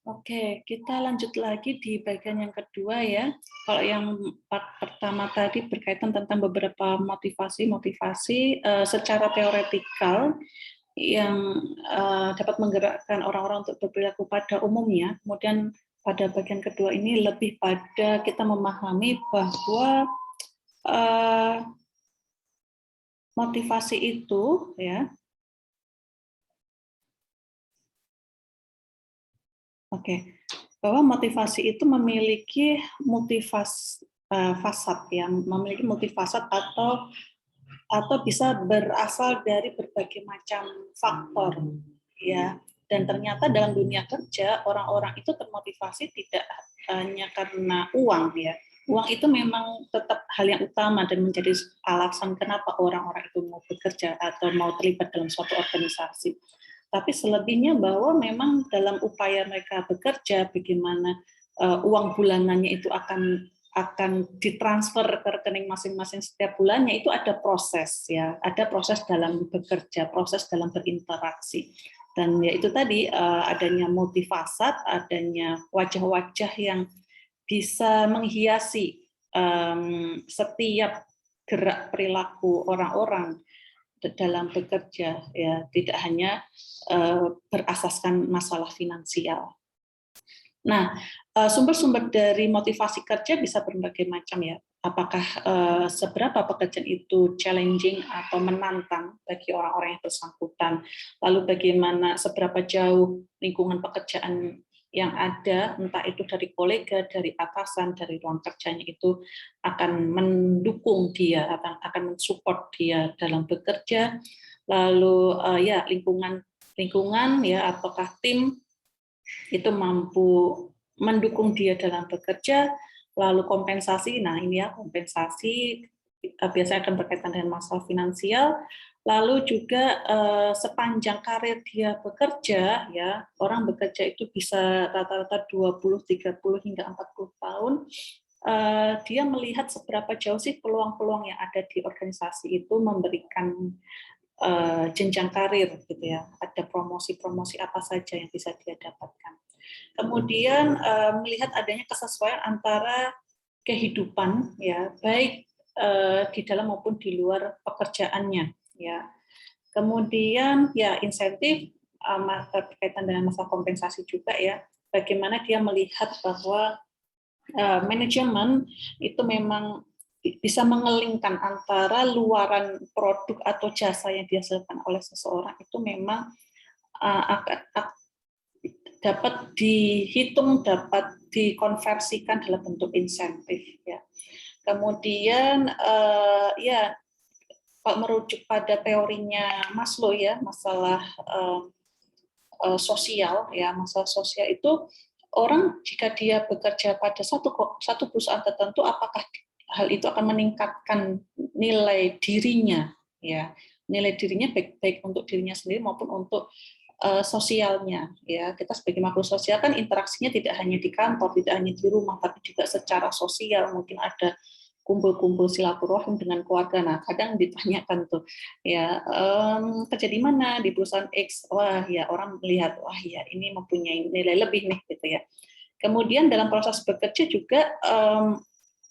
Oke, kita lanjut lagi di bagian yang kedua ya. Kalau yang part pertama tadi berkaitan tentang beberapa motivasi-motivasi secara teoretikal yang dapat menggerakkan orang-orang untuk berperilaku pada umumnya. Kemudian pada bagian kedua ini lebih pada kita memahami bahwa motivasi itu ya. Oke, bahwa motivasi itu memiliki fasad ya, memiliki multifasat atau bisa berasal dari berbagai macam faktor ya. Dan ternyata dalam dunia kerja orang-orang itu termotivasi tidak hanya karena uang ya. Uang itu memang tetap hal yang utama dan menjadi alasan kenapa orang-orang itu mau bekerja atau mau terlibat dalam suatu organisasi. Tapi selebihnya bahwa memang dalam upaya mereka bekerja, bagaimana uang bulanannya itu akan ditransfer ke rekening masing-masing setiap bulannya, itu ada proses ya, ada proses dalam bekerja, proses dalam berinteraksi. Dan ya itu tadi adanya multifasat, adanya wajah-wajah yang bisa menghiasi setiap gerak perilaku orang-orang dalam bekerja ya, tidak hanya berasaskan masalah finansial. Nah, sumber-sumber dari motivasi kerja bisa berbagai macam ya. Apakah seberapa pekerjaan itu challenging atau menantang bagi orang-orang yang bersangkutan, lalu bagaimana seberapa jauh lingkungan pekerjaan yang ada, entah itu dari kolega, dari atasan, dari ruang kerjanya itu akan mendukung dia, akan mensupport dia dalam bekerja, lalu ya lingkungan ya ataukah tim itu mampu mendukung dia dalam bekerja, lalu kompensasi, nah ini ya kompensasi biasanya akan berkaitan dengan masalah finansial, lalu juga sepanjang karir dia bekerja, ya orang bekerja itu bisa rata-rata 20, 30 hingga 40 tahun, dia melihat seberapa jauh sih peluang-peluang yang ada di organisasi itu memberikan jenjang karir gitu ya, ada promosi-promosi apa saja yang bisa dia dapatkan. Kemudian melihat adanya kesesuaian antara kehidupan ya, baik di dalam maupun di luar pekerjaannya ya. Kemudian ya insentif berkaitan dengan masalah kompensasi juga ya, bagaimana dia melihat bahwa manajemen itu memang bisa mengelingkan antara luaran produk atau jasa yang dihasilkan oleh seseorang itu memang dapat dihitung, dapat dikonversikan dalam bentuk insentif ya. Kemudian ya kalau merujuk pada teorinya Maslow ya, masalah sosial ya, masalah sosial itu orang jika dia bekerja pada satu perusahaan tertentu, apakah hal itu akan meningkatkan nilai dirinya ya, nilai dirinya baik untuk dirinya sendiri maupun untuk sosialnya ya. Kita sebagai makhluk sosial kan interaksinya tidak hanya di kantor, tidak hanya di rumah, tapi juga secara sosial, mungkin ada kumpul-kumpul silaturahim dengan keluarga. Nah, kadang ditanyakan tuh, ya kerja di mana, di perusahaan X, wah ya orang melihat, wah ya ini mempunyai nilai lebih nih gitu ya. Kemudian dalam proses bekerja juga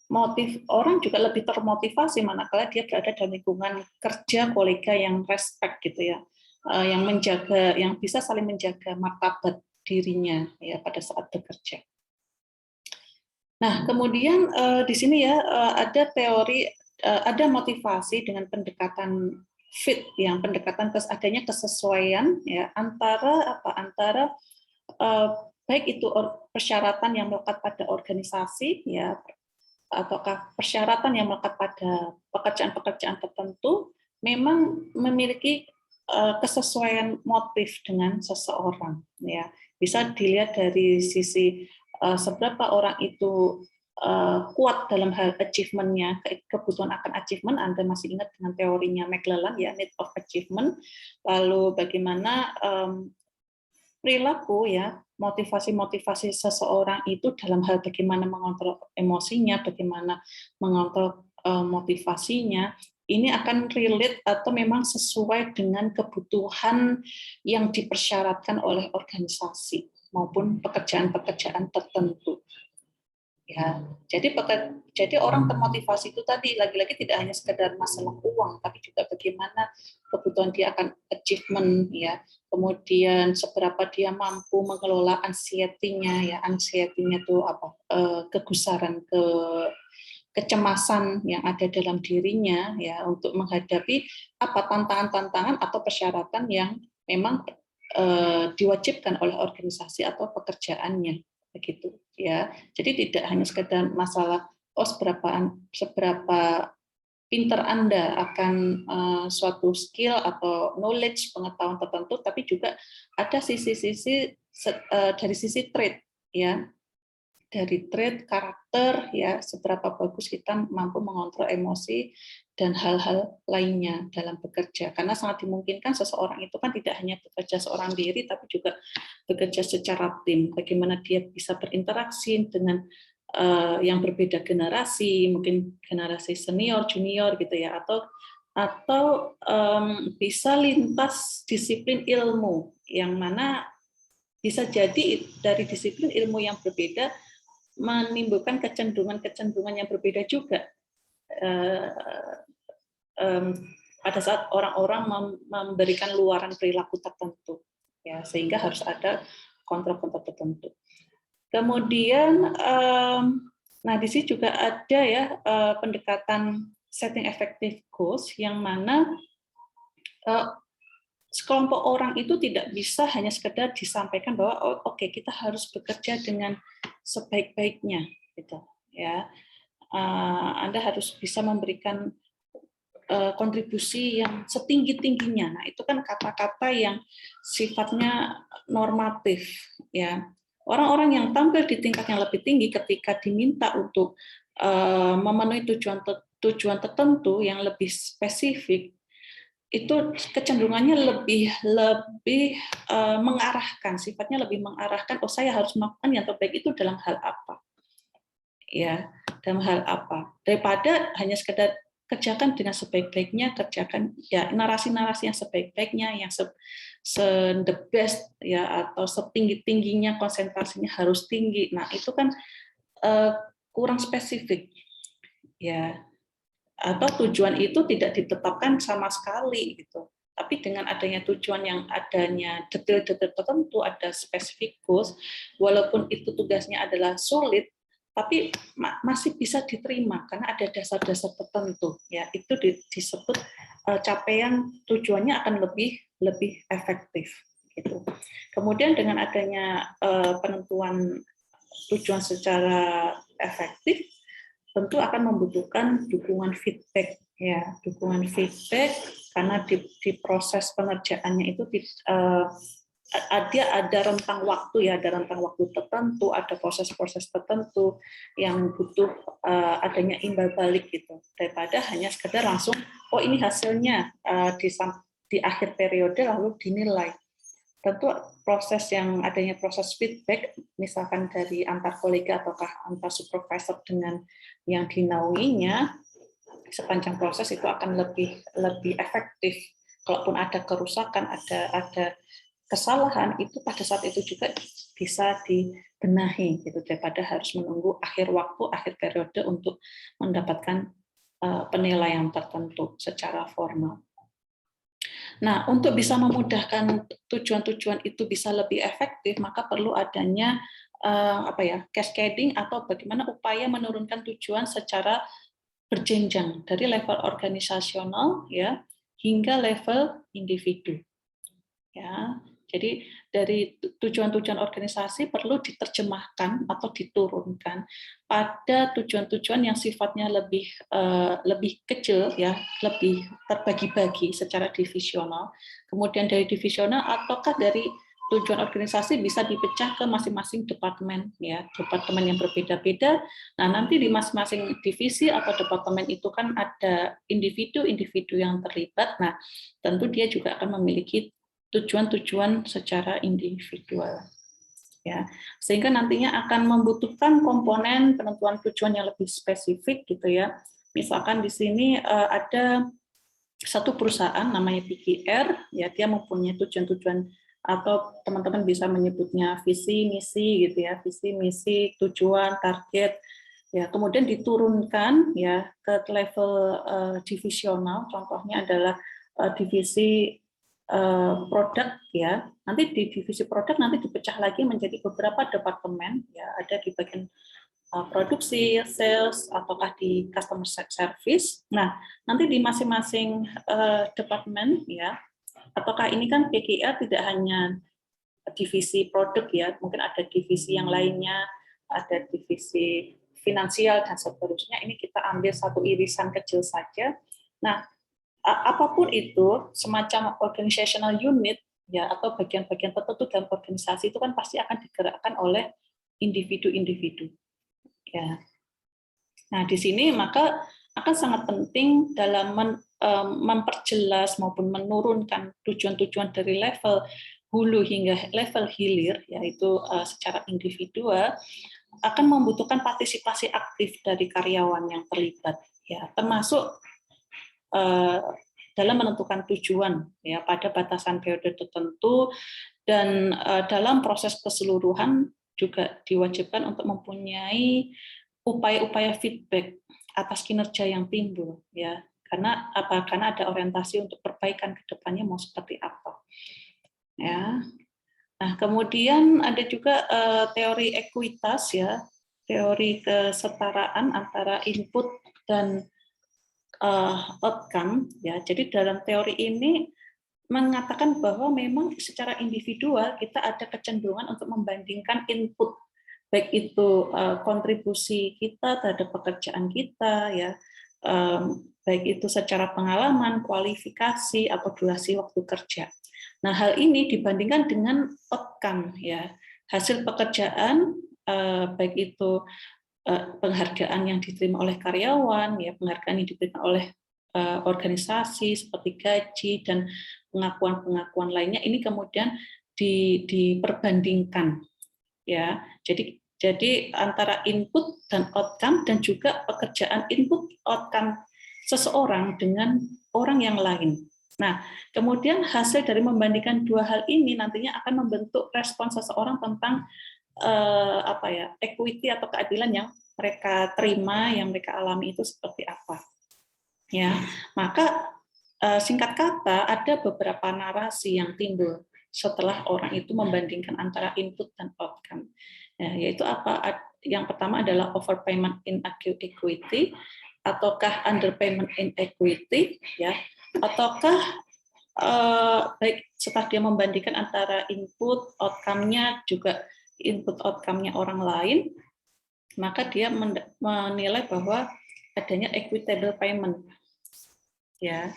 motif orang juga lebih termotivasi manakala dia berada dalam lingkungan kerja kolega yang respect gitu ya, yang menjaga, yang bisa saling menjaga martabat dirinya ya pada saat bekerja. Nah, kemudian di sini ya ada teori, ada motivasi dengan pendekatan fit, yang pendekatan adanya kesesuaian ya antara baik itu persyaratan yang melekat pada organisasi ya, ataukah persyaratan yang melekat pada pekerjaan-pekerjaan tertentu memang memiliki kesesuaian motif dengan seseorang ya. Bisa dilihat dari sisi seberapa orang itu kuat dalam hal achievement-nya, kebutuhan akan achievement. Anda masih ingat dengan teorinya McClellan ya, need of achievement, lalu bagaimana perilaku ya, motivasi-motivasi seseorang itu dalam hal bagaimana mengontrol emosinya, bagaimana mengontrol motivasinya, ini akan relate atau memang sesuai dengan kebutuhan yang dipersyaratkan oleh organisasi. maupun pekerjaan-pekerjaan tertentu. Ya, jadi orang termotivasi itu tadi lagi-lagi tidak hanya sekedar masalah uang, tapi juga bagaimana kebutuhan dia akan achievement, ya. Kemudian seberapa dia mampu mengelola anxiety-nya, ya. Anxiety-nya itu apa? Kegusaran, kecemasan yang ada dalam dirinya, ya, untuk menghadapi apa tantangan-tantangan atau persyaratan yang memang diwajibkan oleh organisasi atau pekerjaannya. Begitu, ya. Jadi tidak hanya sekedar masalah seberapa pinter Anda akan suatu skill atau knowledge, pengetahuan tertentu, tapi juga ada sisi-sisi dari sisi trait, ya, dari trait karakter, ya, seberapa bagus kita mampu mengontrol emosi dan hal-hal lainnya dalam bekerja. Karena sangat dimungkinkan seseorang itu kan tidak hanya bekerja seorang diri, tapi juga bekerja secara tim. Bagaimana dia bisa berinteraksi dengan yang berbeda generasi, mungkin generasi senior, junior, gitu ya, atau bisa lintas disiplin ilmu, yang mana bisa jadi dari disiplin ilmu yang berbeda menimbulkan kecenderungan yang berbeda juga pada saat orang-orang memberikan luaran perilaku tertentu, ya, sehingga harus ada kontrol-kontrol tertentu. Kemudian, nah di sini juga ada ya pendekatan setting effective goals, yang mana sekelompok orang itu tidak bisa hanya sekedar disampaikan bahwa oh, oke, kita harus bekerja dengan sebaik-baiknya, gitu, ya. Anda harus bisa memberikan kontribusi yang setinggi-tingginya. Nah, itu kan kata-kata yang sifatnya normatif, ya. Orang-orang yang tampil di tingkat yang lebih tinggi ketika diminta untuk memenuhi tujuan tertentu yang lebih spesifik, itu kecenderungannya lebih mengarahkan, sifatnya lebih mengarahkan, oh saya harus melakukan yang terbaik itu dalam hal apa, ya, dalam hal apa, daripada hanya sekedar kerjakan dengan sebaik-baiknya, kerjakan ya narasi-narasi yang sebaik-baiknya, yang the best, ya, atau setinggi-tingginya, konsentrasinya harus tinggi. Nah, itu kan kurang spesifik, ya. Atau tujuan itu tidak ditetapkan sama sekali, gitu. Tapi dengan adanya tujuan yang adanya detail-detail tertentu, ada specific goals, walaupun itu tugasnya adalah sulit, tapi masih bisa diterima karena ada dasar-dasar tertentu, ya. Itu disebut capaian tujuannya akan lebih efektif, gitu. Kemudian dengan adanya penentuan tujuan secara efektif, tentu akan membutuhkan dukungan feedback, ya, dukungan feedback, karena di proses pengerjaannya itu ada rentang waktu, ya, ada rentang waktu tertentu, ada proses-proses tertentu yang butuh adanya imbal balik, gitu, daripada hanya sekedar langsung oh ini hasilnya di akhir periode lalu dinilai. Tentu adanya proses feedback, misalkan dari antar kolega ataukah antar supervisor dengan yang dinaunginya, sepanjang proses itu akan lebih efektif. Kalaupun ada kerusakan, ada kesalahan, itu pada saat itu juga bisa dibenahi, gitu, daripada harus menunggu akhir waktu, akhir periode untuk mendapatkan penilaian tertentu secara formal. Nah, untuk bisa memudahkan tujuan-tujuan itu bisa lebih efektif, maka perlu adanya cascading, atau bagaimana upaya menurunkan tujuan secara berjenjang dari level organisasional, ya, hingga level individu. Ya, jadi dari tujuan-tujuan organisasi perlu diterjemahkan atau diturunkan pada tujuan-tujuan yang sifatnya lebih kecil, ya, lebih terbagi-bagi secara divisional. Kemudian dari divisional ataukah dari tujuan organisasi bisa dipecah ke masing-masing departemen, ya, departemen yang berbeda-beda. Nah, nanti di masing-masing divisi atau departemen itu kan ada individu-individu yang terlibat. Nah, tentu dia juga akan memiliki tujuan-tujuan secara individual, ya, sehingga nantinya akan membutuhkan komponen penentuan tujuan yang lebih spesifik, gitu ya. Misalkan di sini ada satu perusahaan namanya PGR, ya, dia mempunyai tujuan-tujuan atau teman-teman bisa menyebutnya visi, misi gitu ya, visi, misi, tujuan, target. Ya, kemudian diturunkan ya ke level divisional. Contohnya adalah divisi produk ya. Nanti di divisi produk nanti dipecah lagi menjadi beberapa departemen ya, ada di bagian produksi, sales, ataukah di customer service. Nah, nanti di masing-masing departemen ya, ataukah ini kan PGA tidak hanya divisi produk ya, mungkin ada divisi yang lainnya, ada divisi finansial dan seterusnya. Ini kita ambil satu irisan kecil saja. Nah, apapun itu, semacam organizational unit ya atau bagian-bagian tertentu dalam organisasi itu kan pasti akan digerakkan oleh individu-individu. Ya. Nah, di sini maka akan sangat penting dalam memperjelas maupun menurunkan tujuan-tujuan dari level hulu hingga level hilir, yaitu secara individual, akan membutuhkan partisipasi aktif dari karyawan yang terlibat, ya, termasuk dalam menentukan tujuan ya pada batasan periode tertentu, dan dalam proses keseluruhan juga diwajibkan untuk mempunyai upaya-upaya feedback atas kinerja yang timbul ya, karena ada orientasi untuk perbaikan ke depannya mau seperti apa ya. Nah, kemudian ada juga teori ekuitas ya, teori kesetaraan antara input dan outcome ya. Jadi dalam teori ini mengatakan bahwa memang secara individual kita ada kecenderungan untuk membandingkan input, baik itu kontribusi kita terhadap pekerjaan kita ya, baik itu secara pengalaman, kualifikasi atau durasi waktu kerja. Nah, hal ini dibandingkan dengan outcome ya, hasil pekerjaan, baik itu penghargaan yang diterima oleh karyawan ya, penghargaan yang diterima oleh organisasi seperti gaji dan pengakuan-pengakuan lainnya, ini kemudian diperbandingkan ya. Jadi antara input dan outcome, dan juga pekerjaan input outcome seseorang dengan orang yang lain. Nah, kemudian hasil dari membandingkan dua hal ini nantinya akan membentuk respon seseorang tentang equity atau keadilan yang mereka terima, yang mereka alami itu seperti apa. Ya, maka singkat kata ada beberapa narasi yang timbul setelah orang itu membandingkan antara input dan outcome. Ya, yaitu apa? Yang pertama adalah overpayment inequity, ataukah underpayment inequity, ya, ataukah baik setelah dia membandingkan antara input outcome-nya juga input outcome-nya orang lain, maka dia menilai bahwa adanya equitable payment. Ya,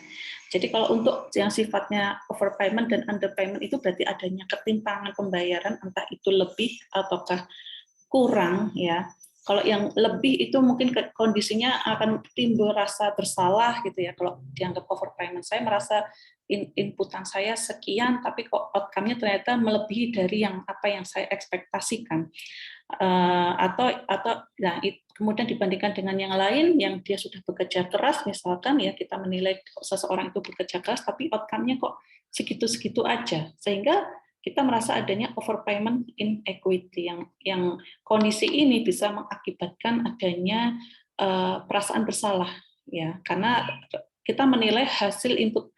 jadi kalau untuk yang sifatnya overpayment dan underpayment itu berarti adanya ketimpangan pembayaran, entah itu lebih ataukah kurang ya. Kalau yang lebih itu mungkin kondisinya akan timbul rasa bersalah gitu ya. Kalau dianggap overpayment, saya merasa inputan saya sekian, tapi kok outcome-nya ternyata melebihi dari yang apa yang saya ekspektasikan. Atau nah, kemudian dibandingkan dengan yang lain yang dia sudah bekerja keras, misalkan ya kita menilai seseorang itu bekerja keras, tapi outcome-nya kok segitu-segitu aja, sehingga kita merasa adanya overpayment inequity yang kondisi ini bisa mengakibatkan adanya perasaan bersalah ya, karena kita menilai hasil input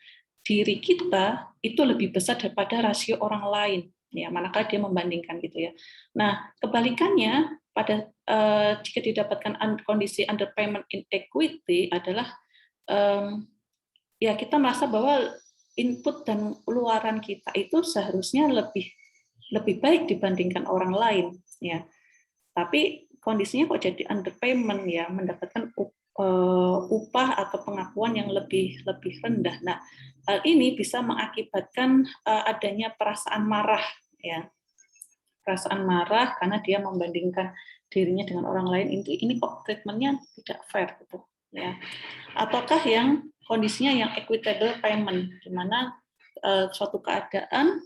diri kita itu lebih besar daripada rasio orang lain ya, manakala dia membandingkan gitu ya. Nah, kebalikannya pada jika didapatkan kondisi underpayment inequity adalah ya kita merasa bahwa input dan keluaran kita itu seharusnya lebih baik dibandingkan orang lain ya, tapi kondisinya kok jadi underpayment ya, mendapatkan upah atau pengakuan yang lebih rendah. Nah, hal ini bisa mengakibatkan adanya perasaan marah ya, perasaan marah karena dia membandingkan dirinya dengan orang lain, ini kok treatmentnya tidak fair gitu ya. Ataukah yang kondisinya yang equitable payment, di mana suatu keadaan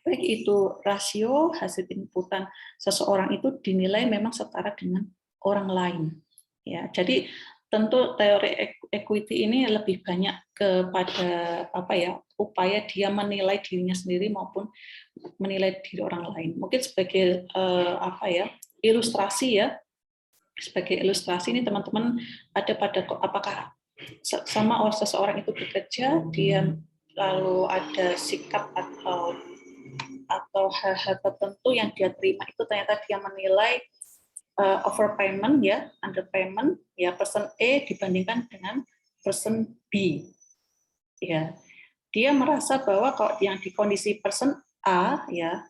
baik itu rasio hasil inputan seseorang itu dinilai memang setara dengan orang lain ya. Jadi tentu teori equity ini lebih banyak kepada upaya dia menilai dirinya sendiri maupun menilai diri orang lain. Mungkin sebagai ilustrasi ya, sebagai ilustrasi ini teman-teman ada pada apakah sama seseorang itu bekerja, dia lalu ada sikap atau hal-hal tertentu yang dia terima itu ternyata dia menilai overpayment ya, underpayment ya, person A dibandingkan dengan person B. Ya. Dia merasa bahwa kalau yang di kondisi person A ya,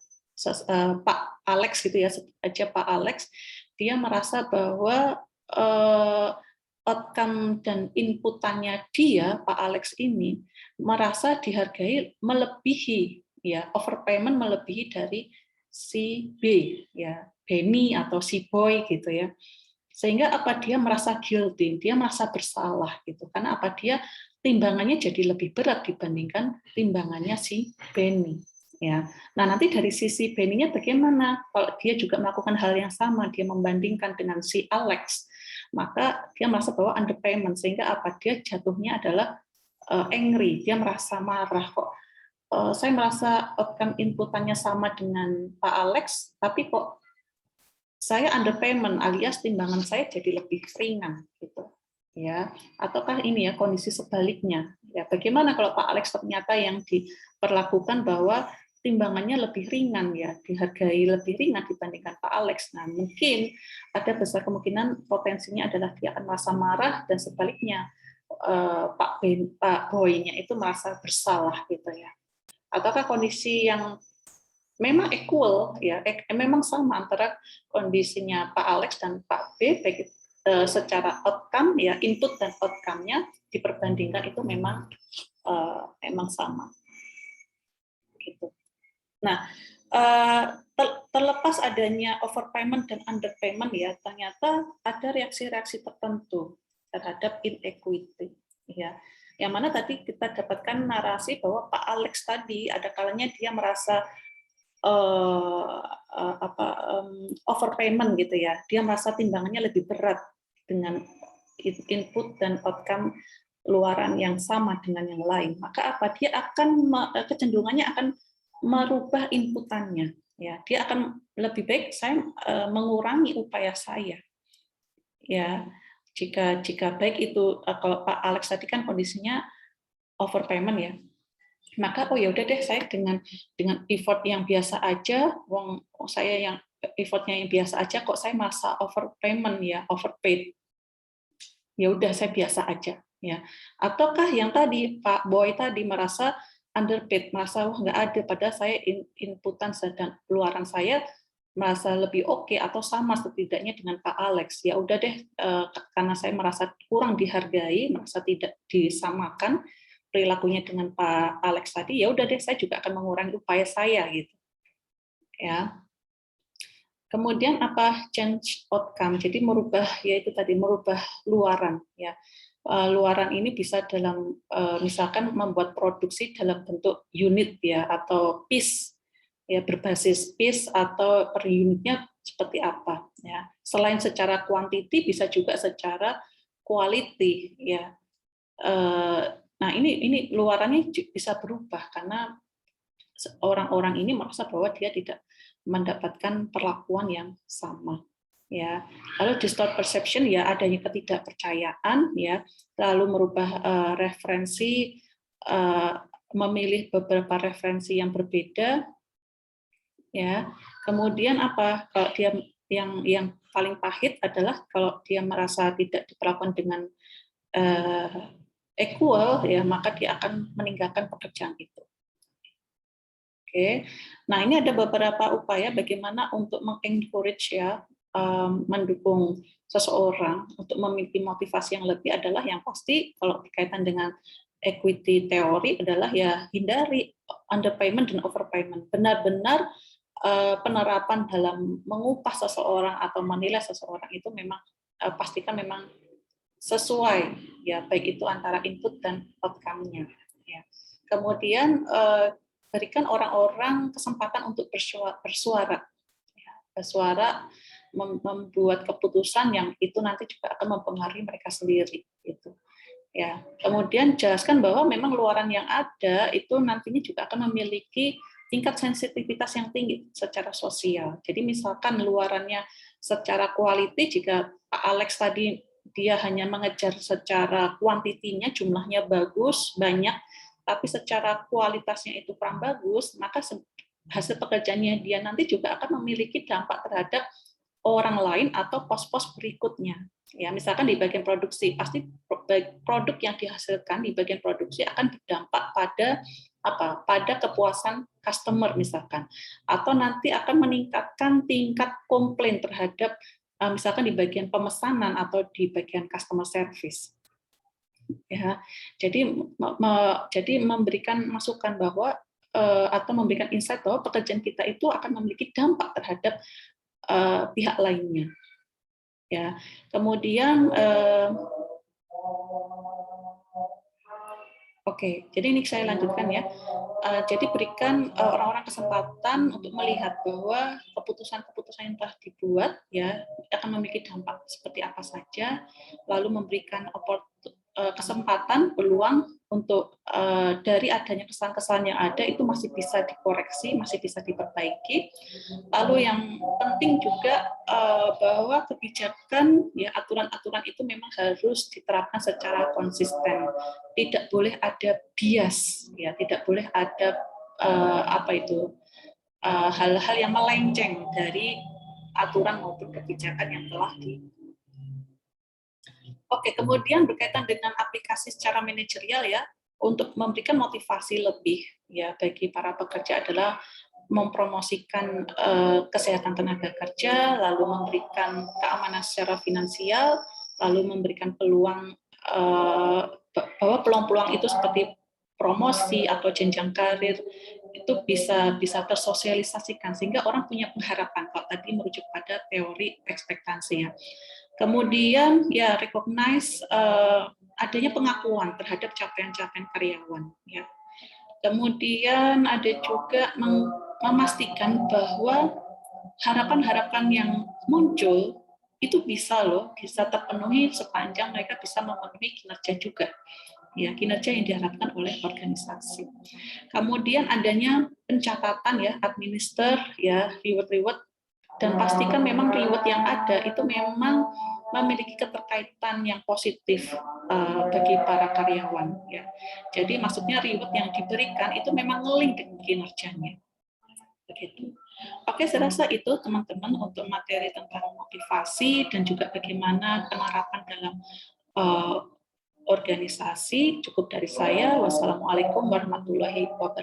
Pak Alex gitu ya, aja Pak Alex, dia merasa bahwa outcome dan inputannya dia Pak Alex ini merasa dihargai melebihi ya, overpayment melebihi dari si B ya, Benny atau si Boy gitu ya, sehingga apa dia merasa guilty, dia merasa bersalah gitu, karena apa dia timbangannya jadi lebih berat dibandingkan timbangannya si Benny ya. Nah nanti dari sisi Benny-nya bagaimana kalau dia juga melakukan hal yang sama, dia membandingkan dengan si Alex, maka dia merasa bahwa underpayment, sehingga apa dia jatuhnya adalah angry, dia merasa marah kok. Saya merasa outcome inputannya sama dengan Pak Alex, tapi kok saya underpayment alias timbangan saya jadi lebih ringan gitu ya. Ataukah ini ya kondisi sebaliknya ya, bagaimana kalau Pak Alex ternyata yang diperlakukan bahwa timbangannya lebih ringan ya, dihargai lebih ringan dibandingkan Pak Alex. Nah mungkin ada besar kemungkinan potensinya adalah dia akan merasa marah, dan sebaliknya Pak Boy-nya itu merasa bersalah gitu ya. Ataukah kondisi yang memang equal ya, memang sama antara kondisinya Pak Alex dan Pak B, baik secara outcome ya, input dan outcome-nya diperbandingkan itu memang sama gitu. Nah, terlepas adanya overpayment dan underpayment ya, ternyata ada reaksi-reaksi tertentu terhadap inequity ya. Yang mana tadi kita dapatkan narasi bahwa Pak Alex tadi ada kalanya dia merasa overpayment gitu ya, dia merasa timbangannya lebih berat dengan input dan outcome luaran yang sama dengan yang lain, maka apa dia akan kecenderungannya akan merubah inputannya ya, dia akan lebih baik saya mengurangi upaya saya ya. Jika baik itu kalau Pak Alex tadi kan kondisinya overpayment ya, maka oh ya udah deh saya dengan effort yang biasa aja, saya yang effortnya yang biasa aja kok saya merasa overpayment ya, overpaid, ya udah saya biasa aja ya. Ataukah yang tadi Pak Boy tadi merasa underpaid, merasa wah nggak ada, padahal saya inputan dan keluaran saya merasa lebih oke atau sama setidaknya dengan Pak Alex, ya udah deh karena saya merasa kurang dihargai, merasa tidak disamakan perilakunya dengan Pak Alex tadi, ya udah deh saya juga akan mengurangi upaya saya gitu ya. Kemudian apa change outcome, jadi merubah, yaitu tadi merubah luaran ya. Luaran ini bisa dalam misalkan membuat produksi dalam bentuk unit ya, atau piece ya, berbasis piece atau per unitnya seperti apa ya. Selain secara quantity bisa juga secara quality ya. Nah ini luarannya bisa berubah karena orang-orang ini merasa bahwa dia tidak mendapatkan perlakuan yang sama ya. Lalu distort perception ya, adanya ketidakpercayaan ya, lalu merubah referensi, memilih beberapa referensi yang berbeda ya. Kemudian apa, kalau dia yang paling pahit adalah kalau dia merasa tidak diperlakukan dengan equal ya, maka dia akan meninggalkan pekerjaan itu. Oke, nah ini ada beberapa upaya bagaimana untuk mengencourage ya, mendukung seseorang untuk memiliki motivasi yang lebih, adalah yang pasti kalau berkaitan dengan equity teori adalah ya hindari underpayment dan overpayment. Benar-benar penerapan dalam mengupah seseorang atau menilai seseorang itu memang pastikan memang sesuai ya, baik itu antara input dan outcome-nya ya. Kemudian berikan orang-orang kesempatan untuk bersuara ya, bersuara membuat keputusan yang itu nanti juga akan mempengaruhi mereka sendiri gitu. Ya, kemudian jelaskan bahwa memang luaran yang ada itu nantinya juga akan memiliki tingkat sensitivitas yang tinggi secara sosial. Jadi misalkan luarannya secara quality, jika Pak Alex tadi dia hanya mengejar secara kuantitinya, jumlahnya bagus, banyak, tapi secara kualitasnya itu kurang bagus, maka hasil pekerjaannya dia nanti juga akan memiliki dampak terhadap orang lain atau pos-pos berikutnya. Ya, misalkan di bagian produksi, pasti produk yang dihasilkan di bagian produksi akan berdampak pada apa? Pada kepuasan customer misalkan, atau nanti akan meningkatkan tingkat komplain terhadap misalkan di bagian pemesanan atau di bagian customer service. Ya, jadi memberikan masukan bahwa atau memberikan insight bahwa pekerjaan kita itu akan memiliki dampak terhadap pihak lainnya. Ya, kemudian oke, jadi ini saya lanjutkan ya. Jadi berikan orang-orang kesempatan untuk melihat bahwa keputusan-keputusan yang telah dibuat ya akan memiliki dampak seperti apa saja, lalu memberikan kesempatan, peluang untuk dari adanya kesalahan-kesalahan yang ada itu masih bisa dikoreksi, masih bisa diperbaiki. Lalu yang penting juga bahwa kebijakan ya aturan-aturan itu memang harus diterapkan secara konsisten. Tidak boleh ada bias, ya tidak boleh ada hal-hal yang melenceng dari aturan maupun kebijakan yang telah Oke, kemudian berkaitan dengan aplikasi secara manajerial ya, untuk memberikan motivasi lebih ya bagi para pekerja adalah mempromosikan kesehatan tenaga kerja, lalu memberikan keamanan secara finansial, lalu memberikan peluang bahwa peluang-peluang itu seperti promosi atau jenjang karir itu bisa tersosialisasikan sehingga orang punya pengharapan. Kalau tadi merujuk pada teori ekspektasi ya. Kemudian ya recognize adanya pengakuan terhadap capaian-capaian karyawan ya. Kemudian ada juga memastikan bahwa harapan-harapan yang muncul itu bisa terpenuhi sepanjang mereka bisa memenuhi kinerja juga. Ya, kinerja yang diharapkan oleh organisasi. Kemudian adanya pencatatan ya, administer ya, reward dan pastikan memang reward yang ada itu memang memiliki keterkaitan yang positif bagi para karyawan ya. Jadi maksudnya reward yang diberikan itu memang link dengan kinerjanya. Begitu. Oke, saya rasa itu teman-teman untuk materi tentang motivasi dan juga bagaimana penerapan dalam organisasi. Cukup dari saya. Wassalamualaikum warahmatullahi wabarakatuh.